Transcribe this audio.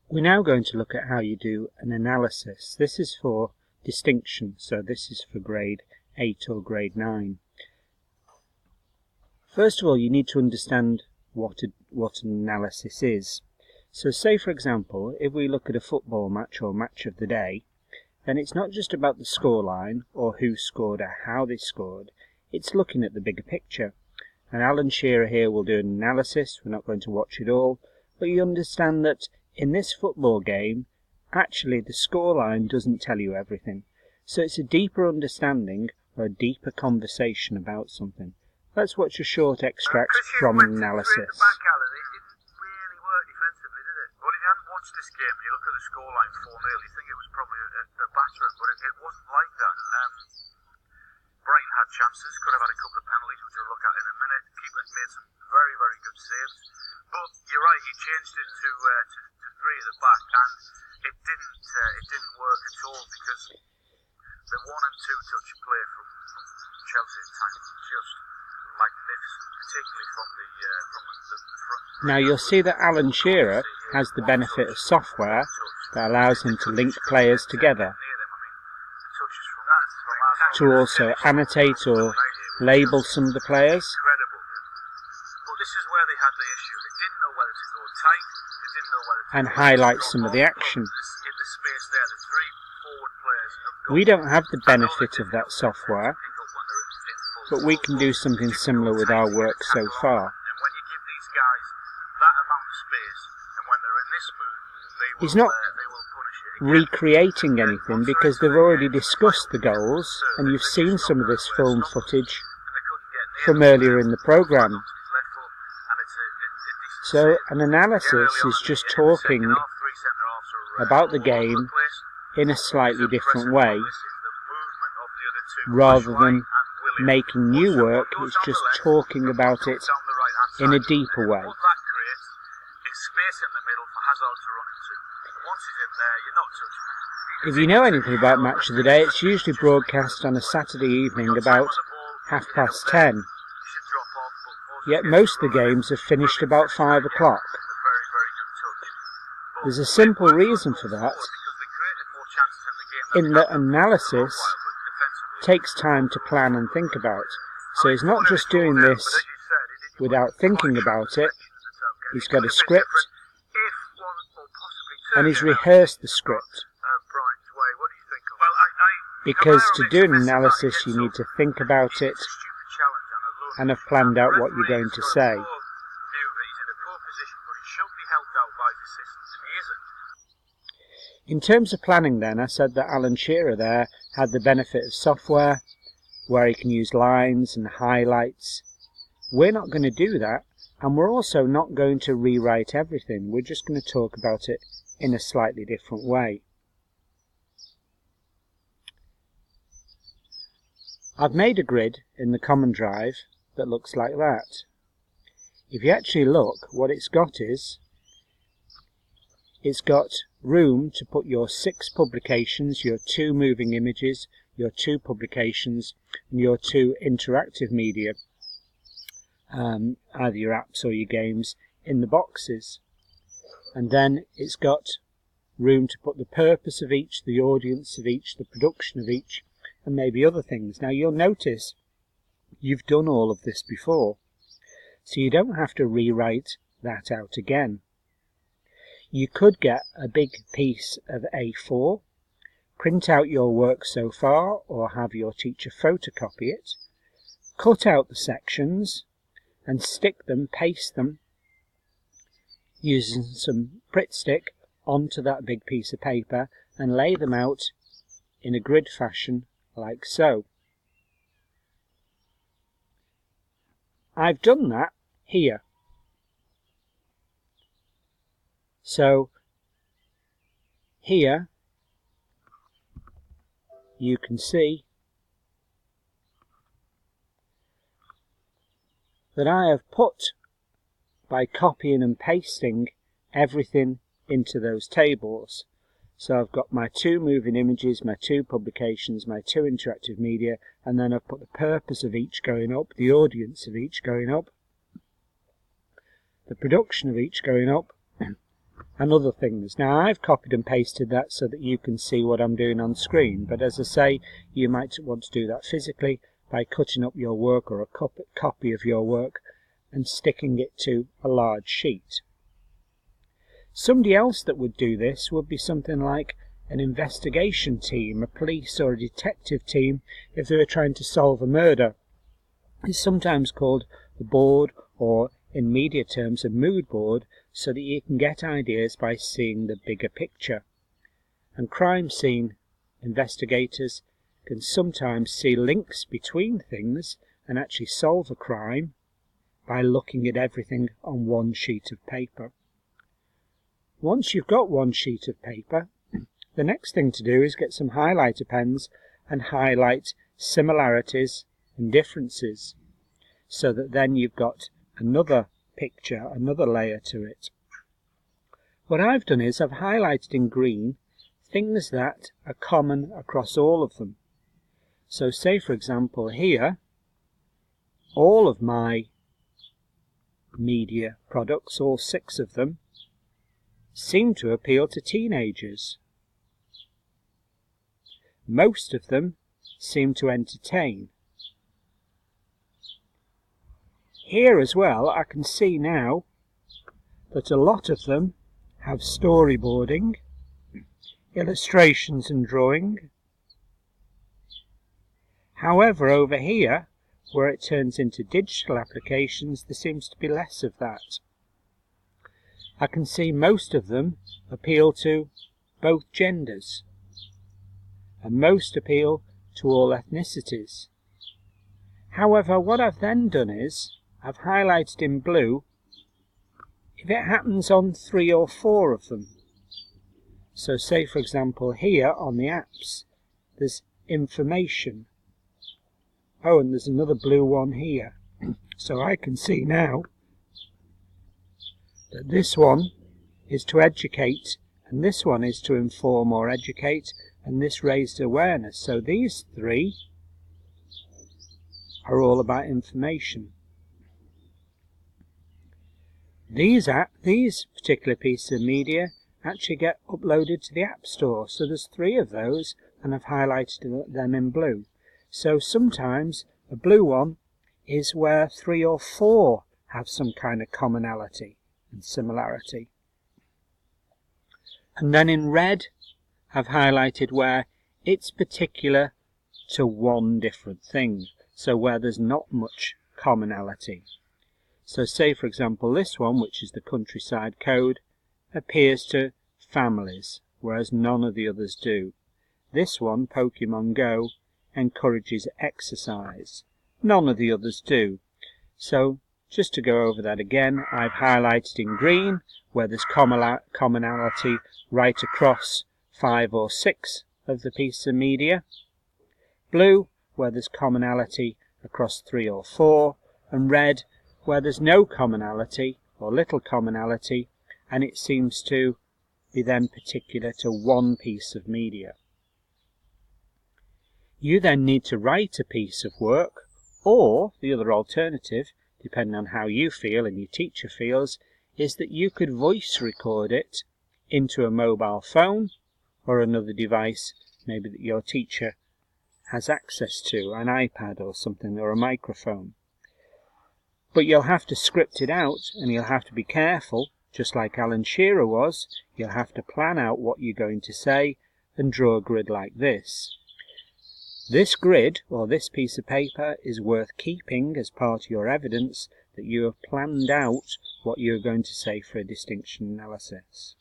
We're now going to look at how you do an analysis. This is for distinction, so this is for grade 8 or grade 9. First of all, you need to understand what an analysis is. So say, for example, if we look at a football match or match of the day, then it's not just about the scoreline or who scored or how they scored. It's looking at the bigger picture. And Alan Shearer here will do an analysis. We're not going to watch it all, but you understand that in this football game, actually the scoreline doesn't tell you everything. So it's a deeper understanding or a deeper conversation about something. Let's watch a short extract from an analysis. It didn't really work defensively, did it? Well, if you hadn't watched this game and you look at the scoreline 4-0, you think it was probably a battering, but it wasn't like that. Brighton had chances, could have had a couple of penalties, which we'll look at in a minute. Keeper made some very, very good saves. But you're right, he changed it to 3 at the back, and it didn't work at all, because the 1 and 2 touch play from Chelsea at times was just magnificent, particularly from the front. Now you'll see that Alan Shearer has the benefit of software that allows him to link players together, to also annotate or label some of the players. But this is where they had the issue. They didn't know whether to go tight, they didn't know whether to And highlight some of the action. in the space there, the 3 forward players have got We don't have the benefit of that software, but we can do something similar with our work so far. And when you give these guys that amount of space, and when they're in this mood, He's not they will punish it. recreating anything because they've already discussed the goals and you've seen some of this film footage from earlier in the programme. So an analysis is just talking about the game in a slightly different way. Rather than making new work, it's just talking about it in a deeper way. If you know anything about Match of the Day, it's usually broadcast on a Saturday evening about 10:30. Yet most of the games have finished about 5 o'clock. There's a simple reason for that, in that analysis takes time to plan and think about. So he's not just doing this without thinking about it. He's got a script and he's rehearsed the script. Because to do an analysis you need to think about it and have planned out what you're going to say. In terms of planning then, I said that Alan Shearer there had the benefit of software where he can use lines and highlights. We're not going to do that, and we're also not going to rewrite everything. We're just going to talk about it in a slightly different way. I've made a grid in the Common Drive that looks like that. If you actually look, what it's got is, it's got room to put your 6 publications, your 2 moving images, your 2 publications, and your 2 interactive media, either your apps or your games, in the boxes. And then it's got room to put the purpose of each, the audience of each, the production of each, and maybe other things. Now you'll notice you've done all of this before, so you don't have to rewrite that out again. You could get a big piece of A4, print out your work so far, or have your teacher photocopy it, cut out the sections and stick them, paste them, using some Pritt stick onto that big piece of paper and lay them out in a grid fashion like so. I've done that here. So here you can see that I have put, by copying and pasting everything into those tables. So I've got my 2 moving images, my 2 publications, my 2 interactive media, and then I've put the purpose of each going up, the audience of each going up, the production of each going up, and other things. Now I've copied and pasted that so that you can see what I'm doing on screen, but as I say, you might want to do that physically by cutting up your work or a copy of your work and sticking it to a large sheet. Somebody else that would do this would be something like an investigation team, a police or a detective team, if they were trying to solve a murder. It's sometimes called a board, or in media terms a mood board, so that you can get ideas by seeing the bigger picture. And crime scene investigators can sometimes see links between things and actually solve a crime by looking at everything on one sheet of paper. Once you've got one sheet of paper, the next thing to do is get some highlighter pens and highlight similarities and differences, so that then you've got another picture, another layer to it. What I've done is I've highlighted in green things that are common across all of them. So say for example here, all of my media products, all 6 of them, seem to appeal to teenagers. Most of them seem to entertain. Here as well I can see now that a lot of them have storyboarding, illustrations and drawing. However, over here, where it turns into digital applications, there seems to be less of that. I can see most of them appeal to both genders, and most appeal to all ethnicities. However, what I've then done is I've highlighted in blue if it happens on 3 or 4 of them. So say for example here on the apps there's information. Oh, and there's another blue one here. So I can see now that this one is to educate, and this one is to inform or educate, and this raised awareness. So these 3 are all about information. These particular pieces of media actually get uploaded to the App Store. So there's 3 of those, and I've highlighted them in blue. So sometimes a blue one is where 3 or 4 have some kind of commonality and similarity. And then in red I've highlighted where it's particular to one different thing, so where there's not much commonality. So say for example this one, which is the countryside code, appears to families, whereas none of the others do. This one, Pokemon Go, encourages exercise. None of the others do. So just to go over that again, I've highlighted in green where there's commonality right across 5 or 6 of the pieces of media. Blue where there's commonality across 3 or 4, and red where there's no commonality or little commonality, and it seems to be then particular to one piece of media. You then need to write a piece of work, or the other alternative, depending on how you feel and your teacher feels, is that you could voice record it into a mobile phone or another device maybe that your teacher has access to, an iPad or something, or a microphone. But you'll have to script it out, and you'll have to be careful, just like Alan Shearer was. You'll have to plan out what you're going to say and draw a grid like this. This grid, or this piece of paper, is worth keeping as part of your evidence that you have planned out what you're going to say for a distinction analysis.